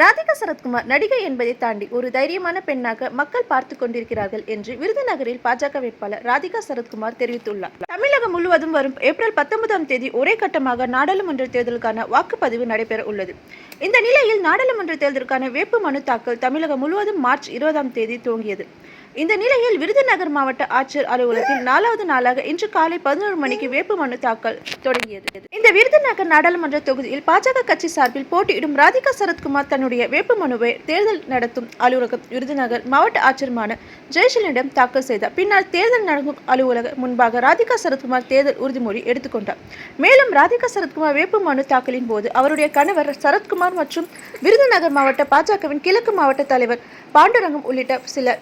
ராதிகா சரத்குமார் நடிகை என்பதை தாண்டி ஒரு தைரியமான பெண்ணாக மக்கள் பார்த்து கொண்டிருக்கிறார்கள் என்று விருதுநகரில் பாஜக வேட்பாளர் ராதிகா சரத்குமார் தெரிவித்துள்ளார். தமிழகம் முழுவதும் வரும் ஏப்ரல் 19ஆம் தேதி ஒரே கட்டமாக நாடாளுமன்ற தேர்தலுக்கான வாக்குப்பதிவு நடைபெற உள்ளது. இந்த நிலையில் நாடாளுமன்ற தேர்தலுக்கான வேட்புமனு தாக்கல் தமிழகம் முழுவதும் மார்ச் 20ஆம் தேதி துவங்கியது. இந்த நிலையில் விருதுநகர் மாவட்ட ஆட்சியர் அலுவலகத்தில் 4வது நாளாக இன்று காலை 11 மணிக்கு வேட்புமனு தாக்கல் தொடங்கியது. இந்த விருதுநகர் நாடாளுமன்ற தொகுதியில் பாஜக கட்சி சார்பில் போட்டியிடும் ராதிகா சரத்குமார் தன்னுடைய வேட்புமனுவை தேர்தல் நடத்தும் அலுவலகம் விருதுநகர் மாவட்ட ஆட்சியருமான ஜெயசீலனிடம் தாக்கல் செய்தார். பின்னர் தேர்தல் நடக்கும் அலுவலக முன்பாக ராதிகா சரத்குமார் தேர்தல் உறுதிமொழி எடுத்துக்கொண்டார். மேலும் ராதிகா சரத்குமார் வேட்புமனு தாக்கலின் போது அவருடைய கணவர் சரத்குமார் மற்றும் விருதுநகர் மாவட்ட பாஜகவின் கிழக்கு மாவட்ட தலைவர் பாண்டுரங்கம் உள்ளிட்ட சில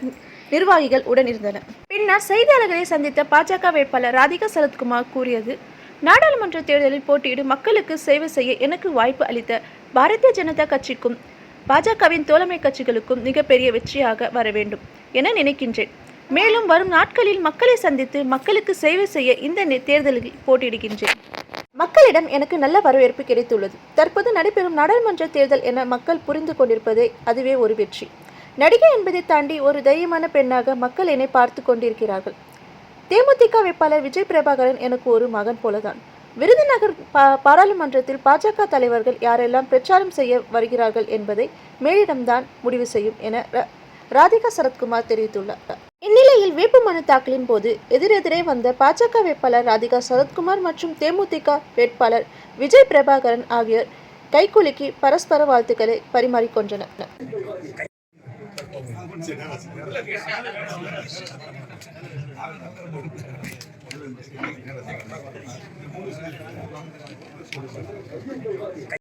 நிர்வாகிகள் உடன் இருந்தனர். பின்னர் செய்தியாளர்களை சந்தித்த பாஜக வேட்பாளர் ராதிகா சரத்குமார் கூறியது, நாடாளுமன்ற தேர்தலில் போட்டியிடும் மக்களுக்கு சேவை செய்ய எனக்கு வாய்ப்பு அளித்த பாரதிய ஜனதா கட்சிக்கும் பாஜகவின் தோழமை கட்சிகளுக்கும் மிகப்பெரிய வெற்றியாக வர வேண்டும் என நினைக்கின்றேன். மேலும் வரும் நாட்களில் மக்களை சந்தித்து மக்களுக்கு சேவை செய்ய இந்த தேர்தலில் போட்டியிடுகின்றேன். மக்களிடம் எனக்கு நல்ல வரவேற்பு கிடைத்துள்ளது. தற்போது நடைபெறும் நாடாளுமன்ற தேர்தல் என மக்கள் புரிந்து கொண்டிருப்பதே அதுவே ஒரு வெற்றி. நடிகை என்பதை தாண்டி ஒரு தைரியமான பெண்ணாக மக்கள் என்னை பார்த்து கொண்டிருக்கிறார்கள். தேமுதிக வேட்பாளர் விஜய் பிரபாகரன் எனக்கு ஒரு மகன் போலதான். விருதுநகர் பாராளுமன்றத்தில் பாஜக தலைவர்கள் யாரெல்லாம் பிரச்சாரம் செய்ய வருகிறார்கள் என்பதை மேலிடம்தான் முடிவு செய்யும் என ராதிகா சரத்குமார் தெரிவித்துள்ளார். இந்நிலையில் வேட்புமனு தாக்கலின் போது எதிரெதிரே வந்த பாஜக வேட்பாளர் ராதிகா சரத்குமார் மற்றும் தேமுதிக வேட்பாளர் விஜய் பிரபாகரன் ஆகியோர் கைகுலுக்கி பரஸ்பர வாழ்த்துக்களை பரிமாறிக்கொண்டனர்.